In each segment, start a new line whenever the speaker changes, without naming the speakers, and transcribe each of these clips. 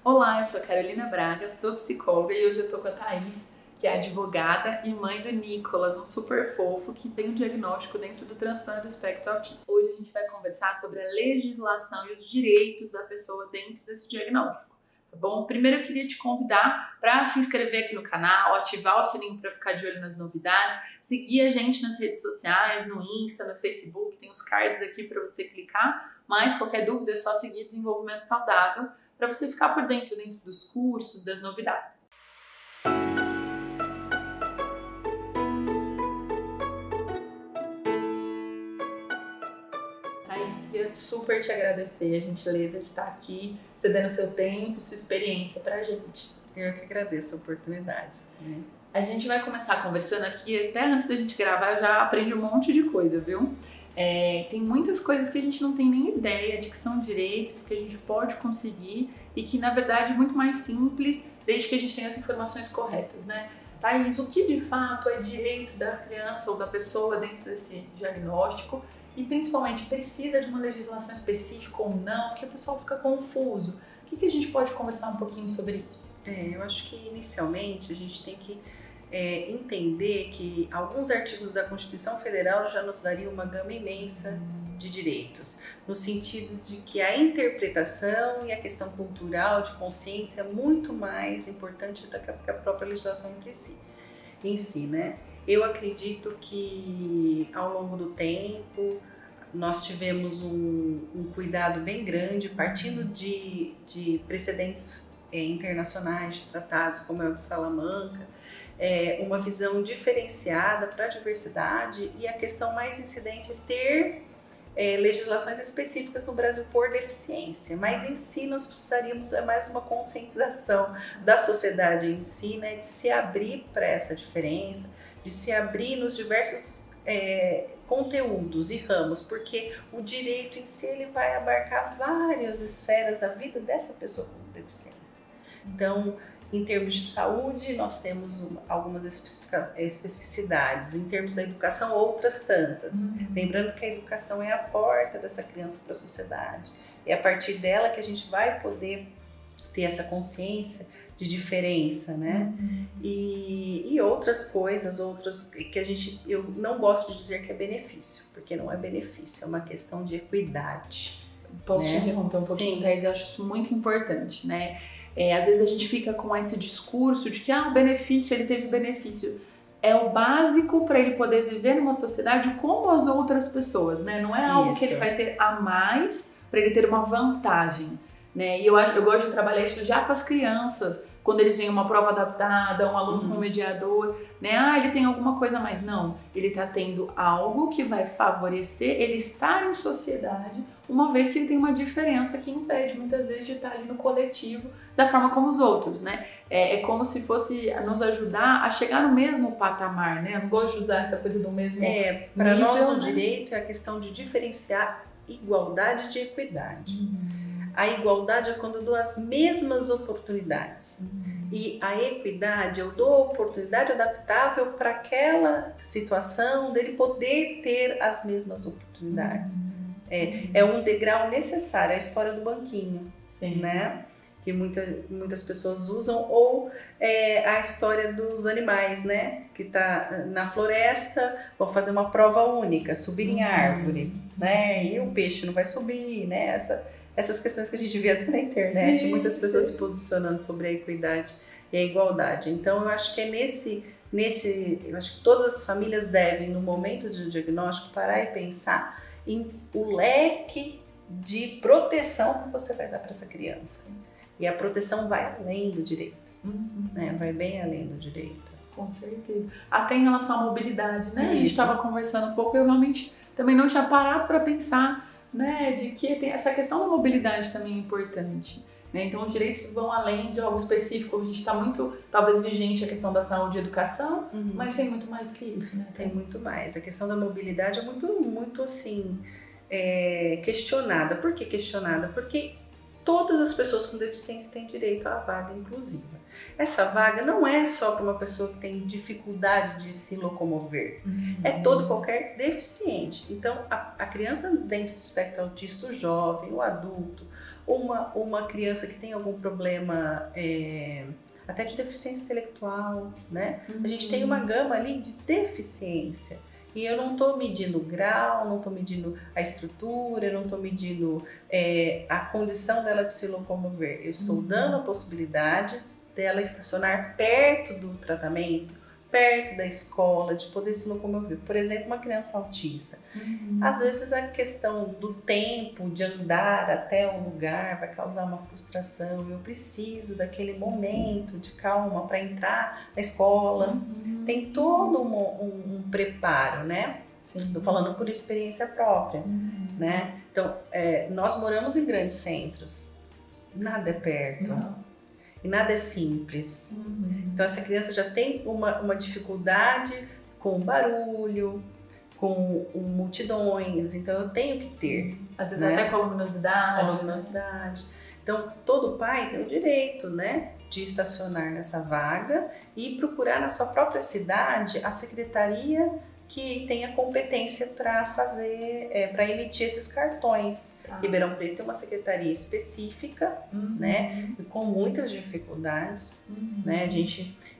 Olá, eu sou a Carolina Braga, sou psicóloga e hoje eu tô com a Thaís, que é advogada e mãe do Nicolas, um super fofo que tem um diagnóstico dentro do transtorno do espectro autista. Hoje a gente vai conversar sobre a legislação e os direitos da pessoa dentro desse diagnóstico, tá bom? Primeiro eu queria te convidar para se inscrever aqui no canal, ativar o sininho para ficar de olho nas novidades, seguir a gente nas redes sociais, no Insta, no Facebook, tem os cards aqui para você clicar, mas qualquer dúvida é só seguir Desenvolvimento Saudável, para você ficar por dentro dos cursos, das novidades. Thaís, queria super te agradecer a gentileza de estar aqui, cedendo seu tempo, sua experiência para a gente.
Eu que agradeço a oportunidade. Né?
A gente vai começar conversando aqui, até antes da gente gravar eu já aprendi um monte de coisa, viu? Tem muitas coisas que a gente não tem nem ideia de que são direitos, que a gente pode conseguir e que, na verdade, é muito mais simples desde que a gente tenha as informações corretas, né? Thaís, o que de fato é direito da criança ou da pessoa dentro desse diagnóstico e, principalmente, precisa de uma legislação específica ou não, porque o pessoal fica confuso. O que a gente pode conversar um pouquinho sobre isso?
Eu acho que, inicialmente, a gente tem que entender que alguns artigos da Constituição Federal já nos dariam uma gama imensa de direitos, no sentido de que a interpretação e a questão cultural de consciência é muito mais importante do que a própria legislação em si, né? Eu acredito que ao longo do tempo nós tivemos um cuidado bem grande, partindo de precedentes internacionais, de tratados como é o de Salamanca, uma visão diferenciada para a diversidade e a questão mais incidente é ter legislações específicas no Brasil por deficiência, mas em si nós precisaríamos mais uma conscientização da sociedade em si, né, de se abrir para essa diferença, de se abrir nos diversos conteúdos e ramos, porque o direito em si ele vai abarcar várias esferas da vida dessa pessoa com deficiência. Então, em termos de saúde, nós temos algumas especificidades. Em termos da educação, outras tantas. Lembrando que a educação é a porta dessa criança para a sociedade. É a partir dela que a gente vai poder ter essa consciência de diferença, né? E outras coisas, que eu não gosto de dizer que é benefício, porque não é benefício, é uma questão de equidade.
Posso te interromper um pouquinho, Thaís? Eu acho isso muito importante, né? Às vezes a gente fica com esse discurso de que o benefício, ele teve benefício. É o básico para ele poder viver numa sociedade como as outras pessoas, né? Não é algo que ele vai ter a mais para ele ter uma vantagem, né? E eu gosto de trabalhar isso já com as crianças, quando eles veem uma prova adaptada, um aluno com um mediador, né? Ele tem alguma coisa a mais. Não, ele está tendo algo que vai favorecer ele estar em sociedade, uma vez que ele tem uma diferença que impede muitas vezes de estar ali no coletivo da forma como os outros, né? É como se fosse nos ajudar a chegar no mesmo patamar, né? Eu não gosto de usar essa coisa do mesmo
para
nível,
nós no
né?
direito é a questão de diferenciar igualdade de equidade. A igualdade é quando eu dou as mesmas oportunidades. E a equidade, eu dou a oportunidade adaptável para aquela situação dele poder ter as mesmas oportunidades. É um degrau necessário, a história do banquinho, né? Que muitas pessoas usam, ou a história dos animais, né? Que tá na floresta, vão fazer uma prova única, subir em árvore, né? E o peixe não vai subir, né? Essas questões que a gente vê até na internet, muitas pessoas se posicionando sobre a equidade e a igualdade. Então, eu acho que eu acho que todas as famílias devem, no momento do diagnóstico, parar e pensar em o leque de proteção que você vai dar para essa criança. E a proteção vai além do direito, né? Vai bem além do direito.
Com certeza. Até em relação à mobilidade, né? A gente estava conversando um pouco, eu realmente também não tinha parado para pensar, né, de que tem essa questão da mobilidade também importante, né? Então os direitos vão além de algo específico. A gente está muito, talvez, vigente a questão da saúde e educação, mas tem muito mais do que isso, né?
Tem muito mais. A questão da mobilidade é muito assim, questionada. Por que questionada? Porque todas as pessoas com deficiência têm direito à vaga inclusiva. Essa vaga não é só para uma pessoa que tem dificuldade de se locomover, é qualquer deficiente. Então, a criança dentro do espectro autista, o jovem, o adulto, uma criança que tem algum problema até de deficiência intelectual, né? A gente tem uma gama ali de deficiência. E eu não estou medindo o grau, não estou medindo a estrutura, não estou medindo a condição dela de se locomover. Eu estou dando a possibilidade dela estacionar perto do tratamento, perto da escola, de poder se locomover. Por exemplo, uma criança autista. Às vezes a questão do tempo de andar até um lugar vai causar uma frustração. Eu preciso daquele momento de calma para entrar na escola. Tem todo um preparo, né? Estou falando por experiência própria, né? Então, nós moramos em grandes centros. Nada é perto. E nada é simples. Então essa criança já tem uma dificuldade com barulho, com multidões, então eu tenho que ter.
Às vezes até com a luminosidade.
Com a luminosidade. Então todo pai tem o direito, né, de estacionar nessa vaga e procurar na sua própria cidade a secretaria que tenha competência para fazer, para emitir esses cartões. Ribeirão Preto tem uma secretaria específica, né, com muitas dificuldades, né?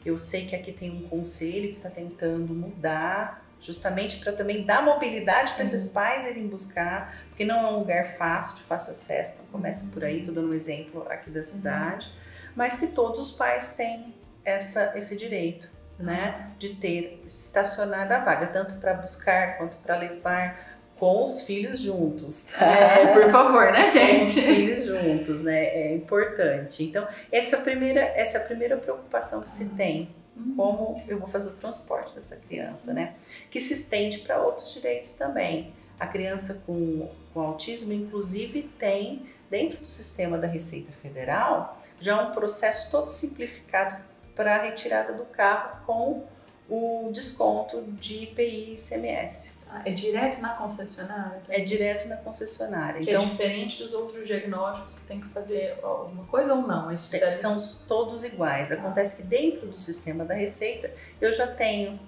Eu sei que aqui tem um conselho que está tentando mudar, justamente para também dar mobilidade para esses pais irem buscar, porque não é um lugar fácil, de fácil acesso. Então começa por aí, estou dando um exemplo aqui da cidade, mas que todos os pais têm esse direito, né, de ter estacionado a vaga, tanto para buscar quanto para levar, com os filhos juntos. Tá?
Por favor, né, gente?
Com os filhos juntos, né? É importante. Então, essa é a primeira preocupação que se tem. Como eu vou fazer o transporte dessa criança, né? Que se estende para outros direitos também. A criança com autismo, inclusive, tem, dentro do sistema da Receita Federal, já um processo todo simplificado para a retirada do carro com o desconto de IPI e ICMS.
É direto na concessionária?
É direto na concessionária.
Que então, é diferente dos outros diagnósticos que tem que fazer alguma coisa ou não?
São todos iguais. Acontece que dentro do sistema da Receita eu já tenho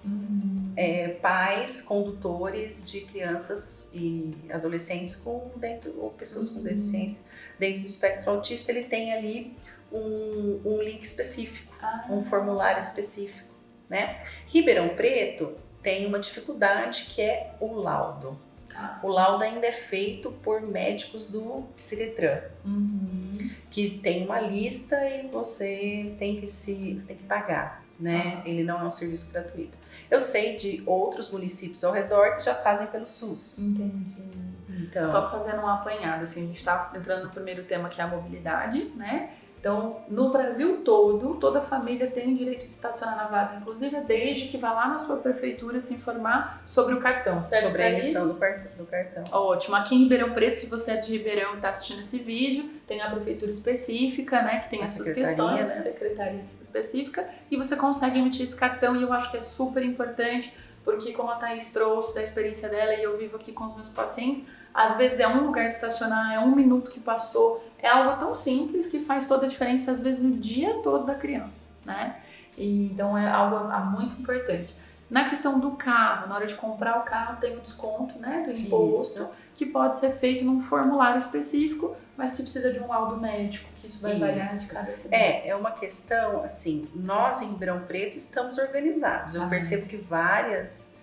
pais, condutores de crianças e adolescentes ou pessoas com deficiência dentro do espectro autista. Ele tem ali um link específico, um formulário específico, né? Ribeirão Preto tem uma dificuldade que é o laudo. O laudo ainda é feito por médicos do Ciretran, que tem uma lista e você tem que pagar, né? Ele não é um serviço gratuito. Eu sei de outros municípios ao redor que já fazem pelo SUS.
Entendi. Então, só fazendo um apanhado, assim, a gente está entrando no primeiro tema, que é a mobilidade, né? Então, no Brasil todo, toda família tem direito de estacionar na vaga, inclusive desde que vá lá na sua prefeitura se informar sobre o cartão, certo?
Sobre a emissão do cartão.
Ótimo. Aqui em Ribeirão Preto, se você é de Ribeirão e está assistindo esse vídeo, tem a prefeitura específica, né, que tem essas questões, né? Secretaria específica, e você consegue emitir esse cartão, e eu acho que é super importante, porque como a Thaís trouxe da experiência dela, e eu vivo aqui com os meus pacientes, às vezes é um lugar de estacionar, é 1 minuto que passou, é algo tão simples que faz toda a diferença, às vezes, no dia todo da criança, né? E, então é algo muito importante. Na questão do carro, na hora de comprar o carro, tem o desconto, né, do imposto, que pode ser feito num formulário específico, mas que precisa de um laudo médico, que isso vai variar de cada cidade.
É uma questão, assim, nós em Ribeirão Preto estamos organizados. Eu percebo que várias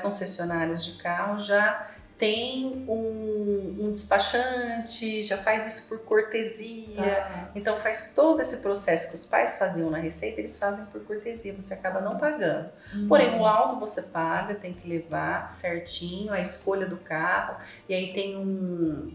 concessionárias de carro já tem um despachante, já faz isso por cortesia, então faz todo esse processo que os pais faziam na Receita, eles fazem por cortesia, você acaba não pagando. Porém, o laudo você paga, tem que levar certinho, a escolha do carro, e aí tem um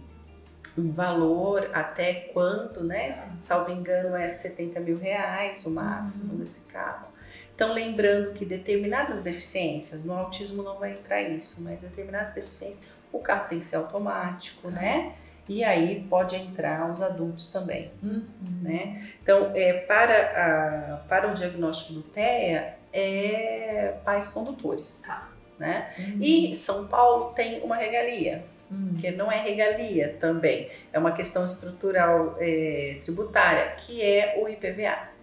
valor até quanto, né? Salvo engano, é 70 mil reais o máximo desse carro. Então, lembrando que determinadas deficiências, no autismo não vai entrar isso, mas determinadas deficiências, o carro tem que ser automático, né? E aí pode entrar os adultos também, né? Então, para o diagnóstico do TEA, é pais condutores, né? E São Paulo tem uma regalia, que não é regalia também, é uma questão estrutural tributária, que é o IPVA.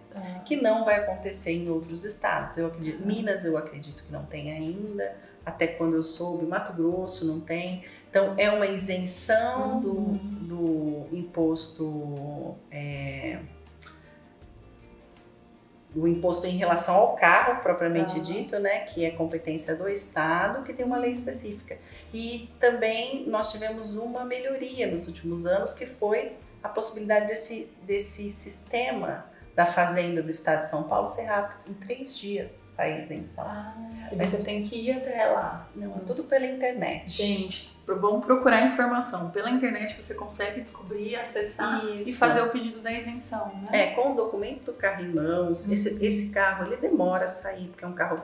Que não vai acontecer em outros estados. Eu acredito, Minas eu acredito que não tem ainda, até quando eu soube, Mato Grosso não tem. Então, é uma isenção do imposto, o imposto em relação ao carro, propriamente dito, né, que é competência do Estado, que tem uma lei específica. E também nós tivemos uma melhoria nos últimos anos, que foi a possibilidade desse sistema da Fazenda do Estado de São Paulo ser rápido, em 3 dias sai isenção.
E você tem que ir até lá.
Não, é tudo pela internet.
Gente, vamos procurar informação. Pela internet você consegue descobrir, acessar e fazer o pedido da isenção, né?
Com o documento do carro em mãos, esse carro ele demora a sair, porque é um carro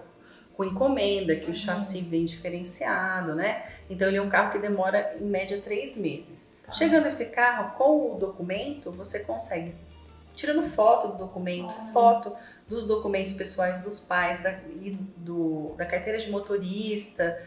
com encomenda, que o chassi vem diferenciado, né? Então ele é um carro que demora em média 3 meses. Chegando esse carro com o documento, você consegue, tirando foto do documento, foto dos documentos pessoais dos pais, da carteira de motorista.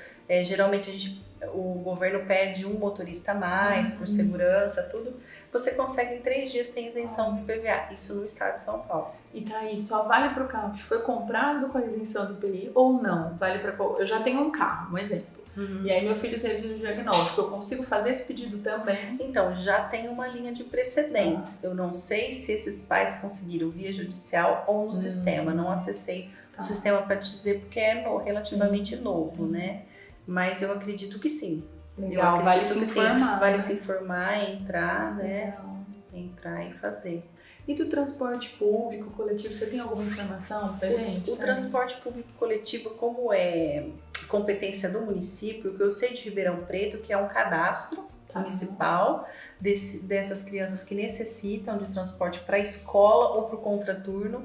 Geralmente o governo pede um motorista a mais por segurança, tudo. Você consegue em 3 dias ter isenção do IPVA, isso no estado de São Paulo.
E tá aí, só vale para o carro que foi comprado com a isenção do IPI ou não? Vale para eu já tenho um carro, um exemplo. E aí meu filho teve um diagnóstico, eu consigo fazer esse pedido também?
Então, já tem uma linha de precedentes. Eu não sei se esses pais conseguiram via judicial ou no sistema. Não acessei o sistema para te dizer, porque é relativamente novo, né? Mas eu acredito que sim.
Legal, vale se informar.
Vale se informar, entrar, né? Entrar e fazer.
E do transporte público, coletivo, você tem alguma informação pra gente?
O transporte público coletivo, como é competência do município, o que eu sei de Ribeirão Preto, que é um cadastro municipal dessas crianças que necessitam de transporte para a escola ou para o contraturno,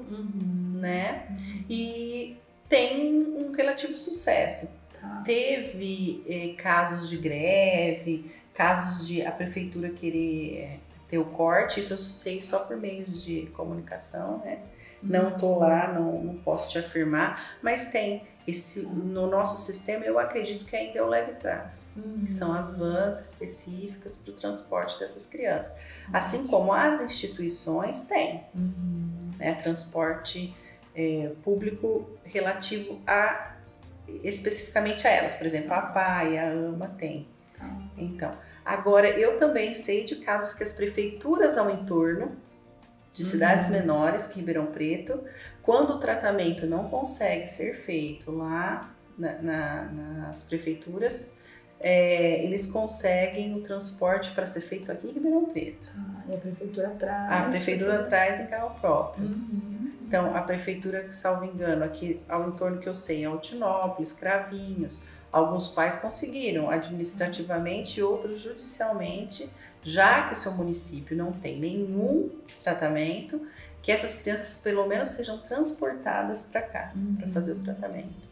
né? E tem um relativo sucesso. Teve casos de greve, casos de a prefeitura querer ter o corte, isso eu sei só por meios de comunicação, né? Não estou lá, não posso te afirmar, mas tem no nosso sistema, eu acredito que ainda é o leve trás, que são as vans específicas para o transporte dessas crianças. Assim como as instituições têm, né, transporte público relativo especificamente a elas, por exemplo, a APA e a AMA tem. Então, agora eu também sei de casos que as prefeituras ao entorno de cidades menores que Ribeirão Preto, quando o tratamento não consegue ser feito lá nas prefeituras, eles conseguem o transporte para ser feito aqui em Ribeirão Preto.
E a prefeitura traz?
A prefeitura traz em carro próprio. Então, a prefeitura, salvo engano, aqui ao entorno que eu sei, Altinópolis, Cravinhos, alguns pais conseguiram administrativamente e outros judicialmente, já que o seu município não tem nenhum tratamento, que essas crianças pelo menos sejam transportadas para cá, para fazer o tratamento.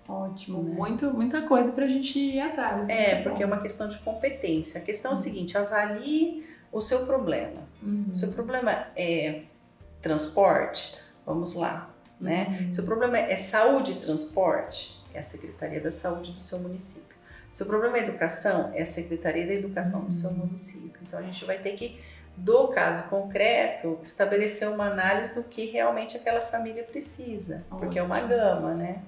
Ótimo, né? Muita coisa para a gente ir atrás.
Porque é uma questão de competência. A questão é a seguinte, avalie o seu problema. O seu problema é transporte? Vamos lá, né? Seu problema é saúde e transporte? É a Secretaria da Saúde do seu município. Se o problema é educação, é a Secretaria da Educação do seu município. Então, a gente vai ter que, do caso concreto, estabelecer uma análise do que realmente aquela família precisa, porque é uma gama, né?